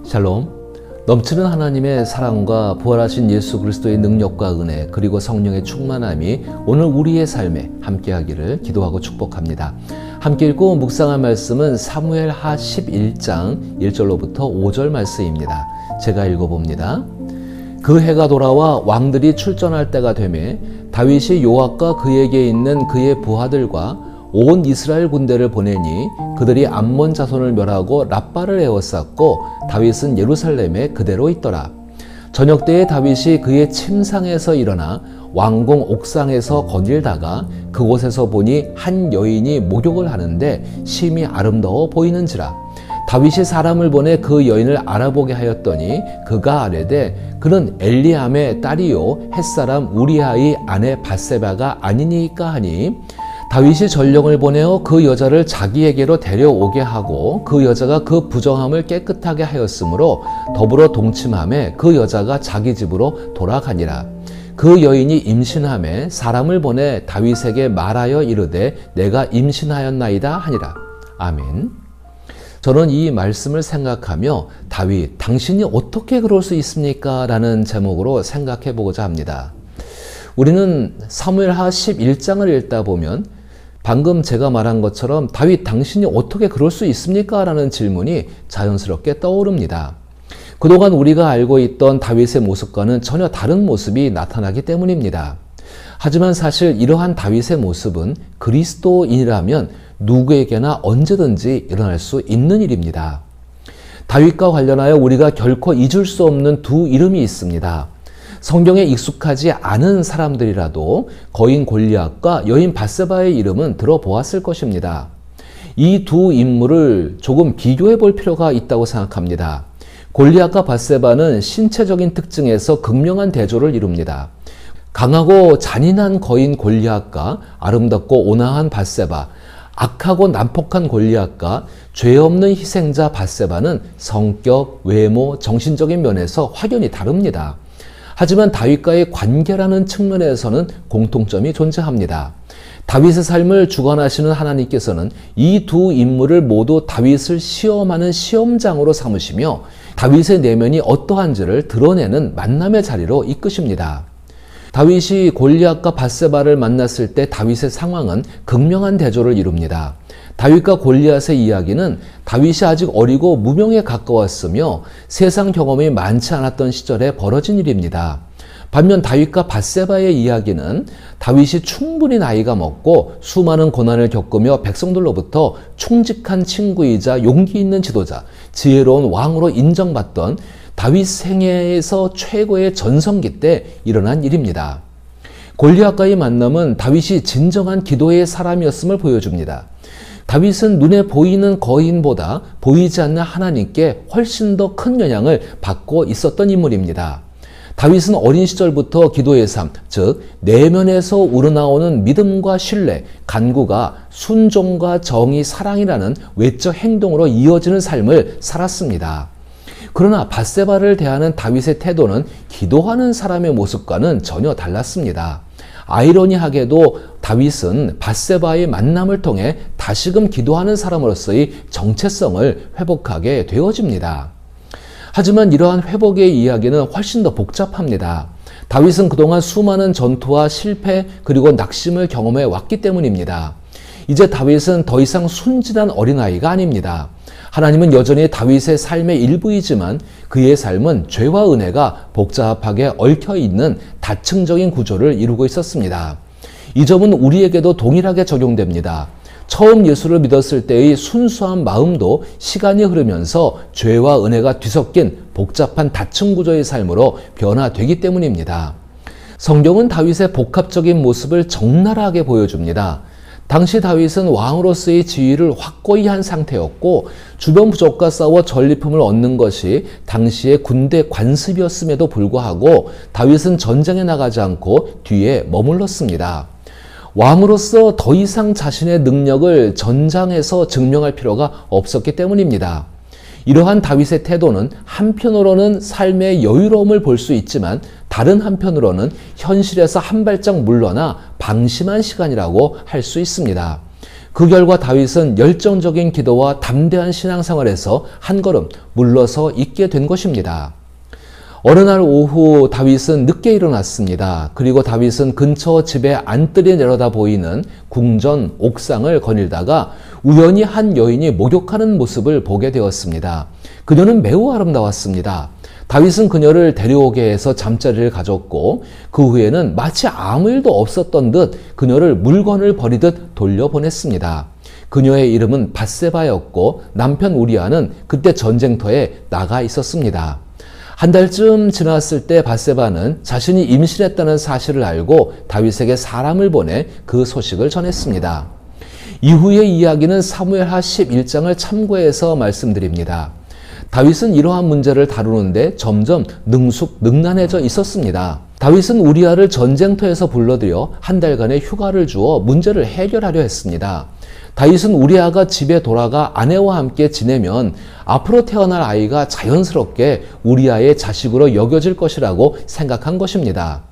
샬롬. 넘치는 하나님의 사랑과 부활하신 예수 그리스도의 능력과 은혜 그리고 성령의 충만함이 오늘 우리의 삶에 함께하기를 기도하고 축복합니다. 함께 읽고 묵상할 말씀은 사무엘 하 11장 1절로부터 5절 말씀입니다. 제가 읽어봅니다. 그 해가 돌아와 왕들이 출전할 때가 되매 다윗이 요압과 그에게 있는 그의 부하들과 온 이스라엘 군대를 보내니 그들이 암몬 자손을 멸하고 랍바를 에워쌌고 다윗은 예루살렘에 그대로 있더라. 저녁 때에 다윗이 그의 침상에서 일어나 왕궁 옥상에서 거닐다가 그곳에서 보니 한 여인이 목욕을 하는데 심히 아름다워 보이는지라. 다윗이 사람을 보내 그 여인을 알아보게 하였더니 그가 아뢰되 그는 엘리암의 딸이요 햇사람 우리아의 아내 밧세바가 아니니까 하니 다윗이 전령을 보내어 그 여자를 자기에게로 데려오게 하고 그 여자가 그 부정함을 깨끗하게 하였으므로 더불어 동침함에 그 여자가 자기 집으로 돌아가니라. 그 여인이 임신함에 사람을 보내 다윗에게 말하여 이르되 내가 임신하였나이다 하니라. 아멘. 저는 이 말씀을 생각하며 다윗, 당신이 어떻게 그럴 수 있습니까? 라는 제목으로 생각해 보고자 합니다. 우리는 사무엘하 11장을 읽다 보면 방금 제가 말한 것처럼 다윗, 당신이 어떻게 그럴 수 있습니까? 라는 질문이 자연스럽게 떠오릅니다. 그동안 우리가 알고 있던 다윗의 모습과는 전혀 다른 모습이 나타나기 때문입니다. 하지만 사실 이러한 다윗의 모습은 그리스도인이라면 누구에게나 언제든지 일어날 수 있는 일입니다. 다윗과 관련하여 우리가 결코 잊을 수 없는 두 이름이 있습니다. 성경에 익숙하지 않은 사람들이라도 거인 골리앗과 여인 밧세바의 이름은 들어보았을 것입니다. 이 두 인물을 조금 비교해 볼 필요가 있다고 생각합니다. 골리앗과 밧세바는 신체적인 특징에서 극명한 대조를 이룹니다. 강하고 잔인한 거인 골리앗과 아름답고 온화한 밧세바, 악하고 난폭한 골리앗과 죄 없는 희생자 밧세바는 성격, 외모, 정신적인 면에서 확연히 다릅니다. 하지만 다윗과의 관계라는 측면에서는 공통점이 존재합니다. 다윗의 삶을 주관하시는 하나님께서는 이 두 인물을 모두 다윗을 시험하는 시험장으로 삼으시며 다윗의 내면이 어떠한지를 드러내는 만남의 자리로 이끄십니다. 다윗이 골리앗과 밧세바를 만났을 때 다윗의 상황은 극명한 대조를 이룹니다. 다윗과 골리앗의 이야기는 다윗이 아직 어리고 무명에 가까웠으며 세상 경험이 많지 않았던 시절에 벌어진 일입니다. 반면 다윗과 밧세바의 이야기는 다윗이 충분히 나이가 먹고 수많은 고난을 겪으며 백성들로부터 충직한 친구이자 용기 있는 지도자, 지혜로운 왕으로 인정받던 다윗 생애에서 최고의 전성기 때 일어난 일입니다. 골리앗과의 만남은 다윗이 진정한 기도의 사람이었음을 보여줍니다. 다윗은 눈에 보이는 거인보다 보이지 않는 하나님께 훨씬 더 큰 영향을 받고 있었던 인물입니다. 다윗은 어린 시절부터 기도의 삶, 즉 내면에서 우러나오는 믿음과 신뢰, 간구가 순종과 정의, 사랑이라는 외적 행동으로 이어지는 삶을 살았습니다. 그러나 밧세바를 대하는 다윗의 태도는 기도하는 사람의 모습과는 전혀 달랐습니다. 아이러니하게도 다윗은 밧세바의 만남을 통해 다시금 기도하는 사람으로서의 정체성을 회복하게 되어집니다. 하지만 이러한 회복의 이야기는 훨씬 더 복잡합니다. 다윗은 그동안 수많은 전투와 실패 그리고 낙심을 경험해 왔기 때문입니다. 이제 다윗은 더 이상 순진한 어린아이가 아닙니다. 하나님은 여전히 다윗의 삶의 일부이지만 그의 삶은 죄와 은혜가 복잡하게 얽혀있는 다층적인 구조를 이루고 있었습니다. 이 점은 우리에게도 동일하게 적용됩니다. 처음 예수를 믿었을 때의 순수한 마음도 시간이 흐르면서 죄와 은혜가 뒤섞인 복잡한 다층 구조의 삶으로 변화되기 때문입니다. 성경은 다윗의 복합적인 모습을 적나라하게 보여줍니다. 당시 다윗은 왕으로서의 지위를 확고히 한 상태였고 주변 부족과 싸워 전리품을 얻는 것이 당시의 군대 관습이었음에도 불구하고 다윗은 전쟁에 나가지 않고 뒤에 머물렀습니다. 왕으로서 더 이상 자신의 능력을 전장에서 증명할 필요가 없었기 때문입니다. 이러한 다윗의 태도는 한편으로는 삶의 여유로움을 볼 수 있지만 다른 한편으로는 현실에서 한 발짝 물러나 방심한 시간이라고 할 수 있습니다. 그 결과 다윗은 열정적인 기도와 담대한 신앙생활에서 한 걸음 물러서 있게 된 것입니다. 어느 날 오후 다윗은 늦게 일어났습니다. 그리고 다윗은 근처 집의 안뜰이 내려다 보이는 궁전 옥상을 거닐다가 우연히 한 여인이 목욕하는 모습을 보게 되었습니다. 그녀는 매우 아름다웠습니다. 다윗은 그녀를 데려오게 해서 잠자리를 가졌고 그 후에는 마치 아무 일도 없었던 듯 그녀를 물건을 버리듯 돌려보냈습니다. 그녀의 이름은 밧세바였고 남편 우리아는 그때 전쟁터에 나가 있었습니다. 한 달쯤 지났을 때 밧세바는 자신이 임신했다는 사실을 알고 다윗에게 사람을 보내 그 소식을 전했습니다. 이후의 이야기는 사무엘하 11장을 참고해서 말씀드립니다. 다윗은 이러한 문제를 다루는데 점점 능숙능란해져 있었습니다. 다윗은 우리아를 전쟁터에서 불러들여 한 달간의 휴가를 주어 문제를 해결하려 했습니다. 다윗은 우리아가 집에 돌아가 아내와 함께 지내면 앞으로 태어날 아이가 자연스럽게 우리아의 자식으로 여겨질 것이라고 생각한 것입니다.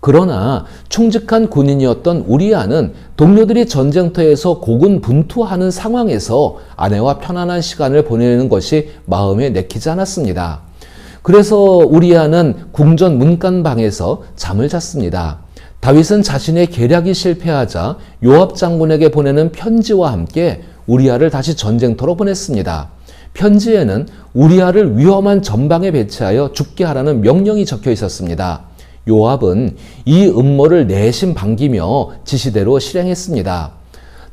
그러나 충직한 군인이었던 우리아는 동료들이 전쟁터에서 고군분투하는 상황에서 아내와 편안한 시간을 보내는 것이 마음에 내키지 않았습니다. 그래서 우리아는 궁전 문간방에서 잠을 잤습니다. 다윗은 자신의 계략이 실패하자 요압 장군에게 보내는 편지와 함께 우리아를 다시 전쟁터로 보냈습니다. 편지에는 우리아를 위험한 전방에 배치하여 죽게 하라는 명령이 적혀 있었습니다. 요압은 이 음모를 내심 반기며 지시대로 실행했습니다.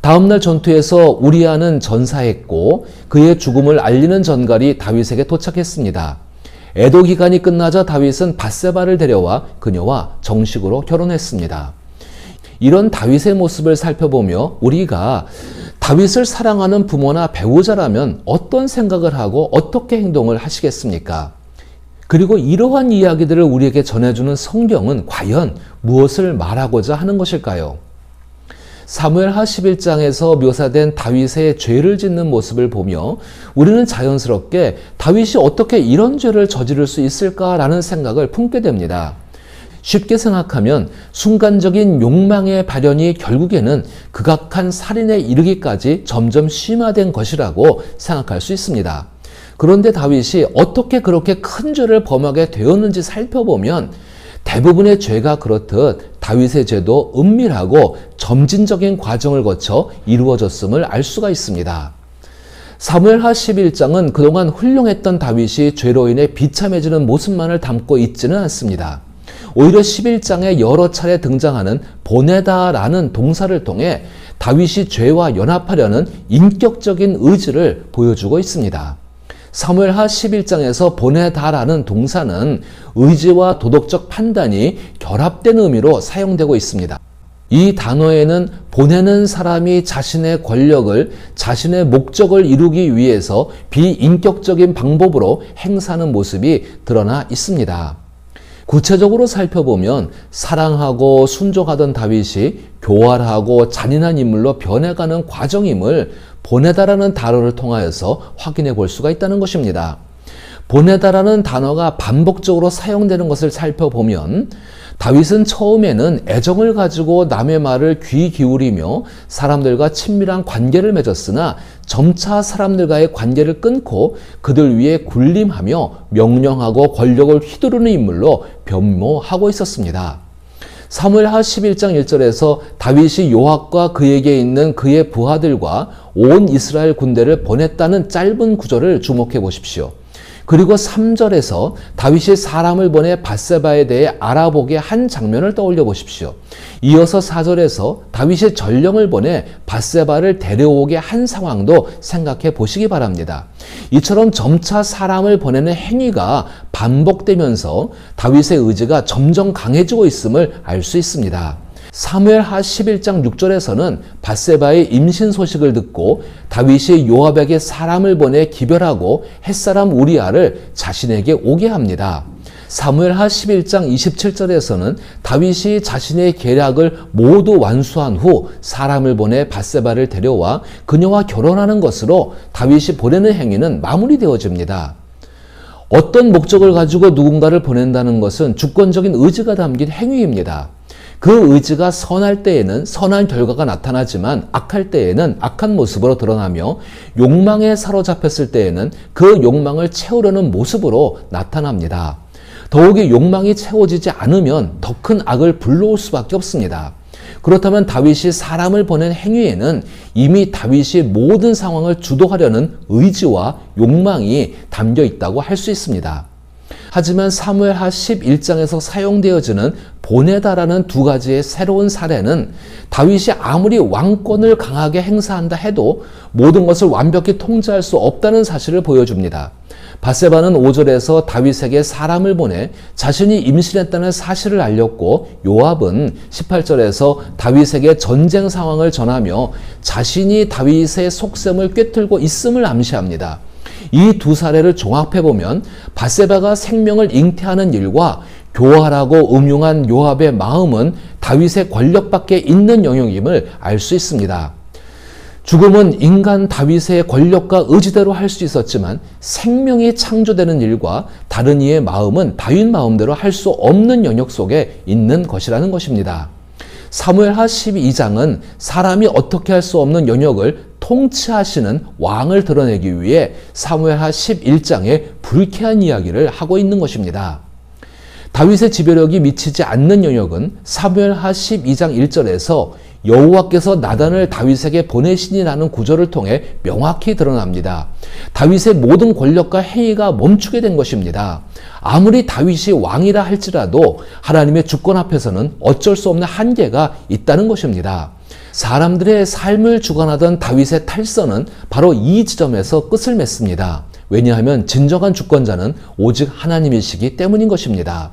다음날 전투에서 우리아는 전사했고 그의 죽음을 알리는 전갈이 다윗에게 도착했습니다. 애도 기간이 끝나자 다윗은 밧세바를 데려와 그녀와 정식으로 결혼했습니다. 이런 다윗의 모습을 살펴보며 우리가 다윗을 사랑하는 부모나 배우자라면 어떤 생각을 하고 어떻게 행동을 하시겠습니까? 그리고 이러한 이야기들을 우리에게 전해주는 성경은 과연 무엇을 말하고자 하는 것일까요? 사무엘하 11장에서 묘사된 다윗의 죄를 짓는 모습을 보며 우리는 자연스럽게 다윗이 어떻게 이런 죄를 저지를 수 있을까라는 생각을 품게 됩니다. 쉽게 생각하면 순간적인 욕망의 발현이 결국에는 극악한 살인에 이르기까지 점점 심화된 것이라고 생각할 수 있습니다. 그런데 다윗이 어떻게 그렇게 큰 죄를 범하게 되었는지 살펴보면 대부분의 죄가 그렇듯 다윗의 죄도 은밀하고 점진적인 과정을 거쳐 이루어졌음을 알 수가 있습니다. 사무엘하 11장은 그동안 훌륭했던 다윗이 죄로 인해 비참해지는 모습만을 담고 있지는 않습니다. 오히려 11장에 여러 차례 등장하는 보내다라는 동사를 통해 다윗이 죄와 연합하려는 인격적인 의지를 보여주고 있습니다. 사무엘하 11장에서 보내다라는 동사는 의지와 도덕적 판단이 결합된 의미로 사용되고 있습니다. 이 단어에는 보내는 사람이 자신의 권력을, 자신의 목적을 이루기 위해서 비인격적인 방법으로 행사하는 모습이 드러나 있습니다. 구체적으로 살펴보면 사랑하고 순종하던 다윗이 교활하고 잔인한 인물로 변해가는 과정임을 보내다라는 단어를 통하여서 확인해 볼 수가 있다는 것입니다. 보내다라는 단어가 반복적으로 사용되는 것을 살펴보면 다윗은 처음에는 애정을 가지고 남의 말을 귀 기울이며 사람들과 친밀한 관계를 맺었으나 점차 사람들과의 관계를 끊고 그들 위에 군림하며 명령하고 권력을 휘두르는 인물로 변모하고 있었습니다. 사무엘하 11장 1절에서 다윗이 요압과 그에게 있는 그의 부하들과 온 이스라엘 군대를 보냈다는 짧은 구절을 주목해 보십시오. 그리고 3절에서 다윗이 사람을 보내 밧세바에 대해 알아보게 한 장면을 떠올려 보십시오. 이어서 4절에서 다윗이 전령을 보내 밧세바를 데려오게 한 상황도 생각해 보시기 바랍니다. 이처럼 점차 사람을 보내는 행위가 반복되면서 다윗의 의지가 점점 강해지고 있음을 알 수 있습니다. 사무엘하 11장 6절에서는 밧세바의 임신 소식을 듣고 다윗이 요압에게 사람을 보내 기별하고 햇사람 우리아를 자신에게 오게 합니다. 사무엘하 11장 27절에서는 다윗이 자신의 계략을 모두 완수한 후 사람을 보내 밧세바를 데려와 그녀와 결혼하는 것으로 다윗이 보내는 행위는 마무리되어집니다. 어떤 목적을 가지고 누군가를 보낸다는 것은 주권적인 의지가 담긴 행위입니다. 그 의지가 선할 때에는 선한 결과가 나타나지만 악할 때에는 악한 모습으로 드러나며 욕망에 사로잡혔을 때에는 그 욕망을 채우려는 모습으로 나타납니다. 더욱이 욕망이 채워지지 않으면 더 큰 악을 불러올 수밖에 없습니다. 그렇다면 다윗이 사람을 보낸 행위에는 이미 다윗이 모든 상황을 주도하려는 의지와 욕망이 담겨 있다고 할 수 있습니다. 하지만 사무엘하 11장에서 사용되어지는 보내다라는 두 가지의 새로운 사례는 다윗이 아무리 왕권을 강하게 행사한다 해도 모든 것을 완벽히 통제할 수 없다는 사실을 보여줍니다. 밧세바는 5절에서 다윗에게 사람을 보내 자신이 임신했다는 사실을 알렸고, 요압은 18절에서 다윗에게 전쟁 상황을 전하며 자신이 다윗의 속셈을 꿰뚫고 있음을 암시합니다. 이 두 사례를 종합해보면 밧세바가 생명을 잉태하는 일과 교활하고 음흉한 요압의 마음은 다윗의 권력 밖에 있는 영역임을 알 수 있습니다. 죽음은 인간 다윗의 권력과 의지대로 할 수 있었지만 생명이 창조되는 일과 다른 이의 마음은 다윗 마음대로 할 수 없는 영역 속에 있는 것이라는 것입니다. 사무엘하 12장은 사람이 어떻게 할 수 없는 영역을 통치하시는 왕을 드러내기 위해 사무엘하 11장에 불쾌한 이야기를 하고 있는 것입니다. 다윗의 지배력이 미치지 않는 영역은 사무엘하 12장 1절에서 여호와께서 나단을 다윗에게 보내시니라는 구절을 통해 명확히 드러납니다. 다윗의 모든 권력과 행위가 멈추게 된 것입니다. 아무리 다윗이 왕이라 할지라도 하나님의 주권 앞에서는 어쩔 수 없는 한계가 있다는 것입니다. 사람들의 삶을 주관하던 다윗의 탈선은 바로 이 지점에서 끝을 맺습니다. 왜냐하면 진정한 주권자는 오직 하나님이시기 때문인 것입니다.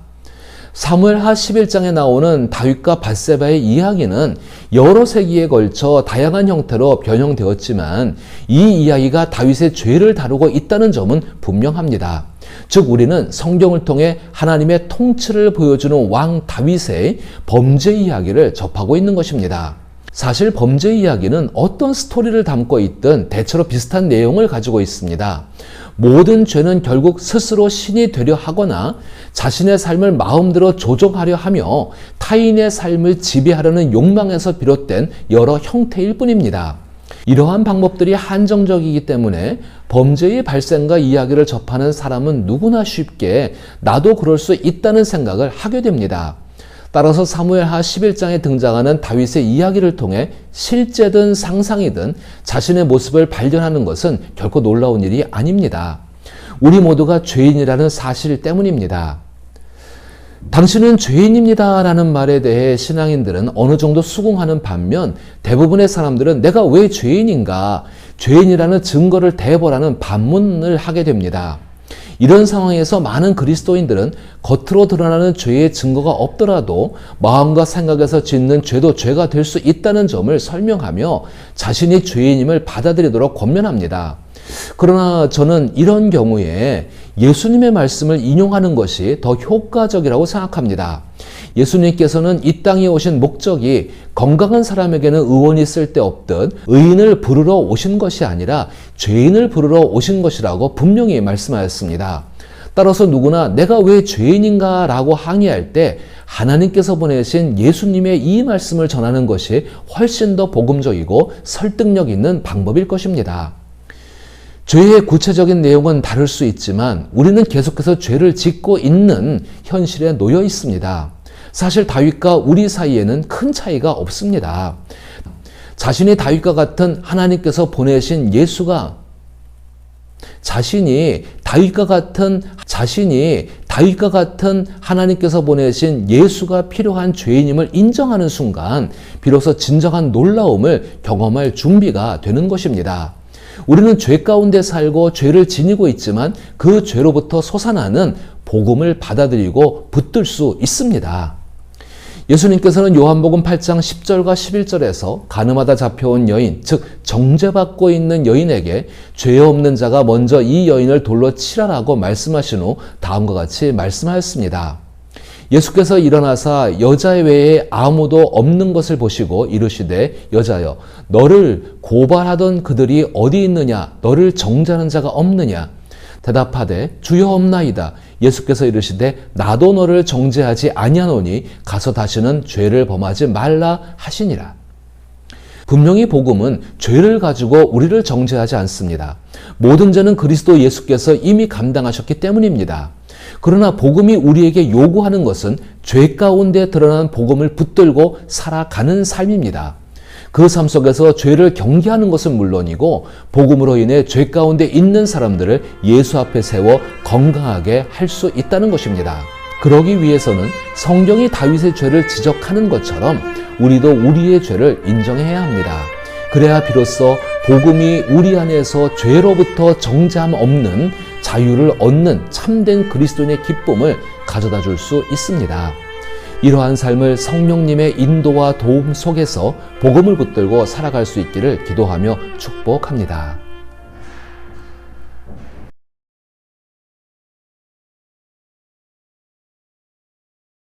사무엘하 11장에 나오는 다윗과 밧세바의 이야기는 여러 세기에 걸쳐 다양한 형태로 변형되었지만 이 이야기가 다윗의 죄를 다루고 있다는 점은 분명합니다. 즉 우리는 성경을 통해 하나님의 통치를 보여주는 왕 다윗의 범죄 이야기를 접하고 있는 것입니다. 사실 범죄 이야기는 어떤 스토리를 담고 있든 대체로 비슷한 내용을 가지고 있습니다. 모든 죄는 결국 스스로 신이 되려 하거나 자신의 삶을 마음대로 조종하려 하며 타인의 삶을 지배하려는 욕망에서 비롯된 여러 형태일 뿐입니다. 이러한 방법들이 한정적이기 때문에 범죄의 발생과 이야기를 접하는 사람은 누구나 쉽게 나도 그럴 수 있다는 생각을 하게 됩니다. 따라서 사무엘하 11장에 등장하는 다윗의 이야기를 통해 실제든 상상이든 자신의 모습을 발견하는 것은 결코 놀라운 일이 아닙니다. 우리 모두가 죄인이라는 사실 때문입니다. 당신은 죄인입니다 라는 말에 대해 신앙인들은 어느 정도 수긍하는 반면 대부분의 사람들은 내가 왜 죄인인가, 죄인이라는 증거를 대보라는 반문을 하게 됩니다. 이런 상황에서 많은 그리스도인들은 겉으로 드러나는 죄의 증거가 없더라도 마음과 생각에서 짓는 죄도 죄가 될 수 있다는 점을 설명하며 자신이 죄인임을 받아들이도록 권면합니다. 그러나 저는 이런 경우에 예수님의 말씀을 인용하는 것이 더 효과적이라고 생각합니다. 예수님께서는 이 땅에 오신 목적이 건강한 사람에게는 의원이 쓸데없듯 의인을 부르러 오신 것이 아니라 죄인을 부르러 오신 것이라고 분명히 말씀하였습니다. 따라서 누구나 내가 왜 죄인인가 라고 항의할 때 하나님께서 보내신 예수님의 이 말씀을 전하는 것이 훨씬 더 복음적이고 설득력 있는 방법일 것입니다. 죄의 구체적인 내용은 다를 수 있지만 우리는 계속해서 죄를 짓고 있는 현실에 놓여 있습니다. 사실 다윗과 우리 사이에는 큰 차이가 없습니다. 자신이 다윗과 같은 하나님께서 보내신 예수가 자신이 다윗과 같은 하나님께서 보내신 예수가 필요한 죄인임을 인정하는 순간 비로소 진정한 놀라움을 경험할 준비가 되는 것입니다. 우리는 죄 가운데 살고 죄를 지니고 있지만 그 죄로부터 솟아나는 복음을 받아들이고 붙들 수 있습니다. 예수님께서는 요한복음 8장 10절과 11절에서 가늠하다 잡혀온 여인, 즉 정죄받고 있는 여인에게 죄 없는 자가 먼저 이 여인을 돌로 치라라고 말씀하신 후 다음과 같이 말씀하였습니다. 예수께서 일어나사 여자 외에 아무도 없는 것을 보시고 이르시되 여자여 너를 고발하던 그들이 어디 있느냐, 너를 정죄하는 자가 없느냐. 대답하되 주여 없나이다. 예수께서 이르시되 나도 너를 정죄하지 아니하노니 가서 다시는 죄를 범하지 말라 하시니라. 분명히 복음은 죄를 가지고 우리를 정죄하지 않습니다. 모든 죄는 그리스도 예수께서 이미 감당하셨기 때문입니다. 그러나 복음이 우리에게 요구하는 것은 죄 가운데 드러난 복음을 붙들고 살아가는 삶입니다. 그 삶 속에서 죄를 경계하는 것은 물론이고 복음으로 인해 죄 가운데 있는 사람들을 예수 앞에 세워 건강하게 할 수 있다는 것입니다. 그러기 위해서는 성경이 다윗의 죄를 지적하는 것처럼 우리도 우리의 죄를 인정해야 합니다. 그래야 비로소 복음이 우리 안에서 죄로부터 정죄함 없는 자유를 얻는 참된 그리스도인의 기쁨을 가져다 줄 수 있습니다. 이러한 삶을 성령님의 인도와 도움 속에서 복음을 붙들고 살아갈 수 있기를 기도하며 축복합니다.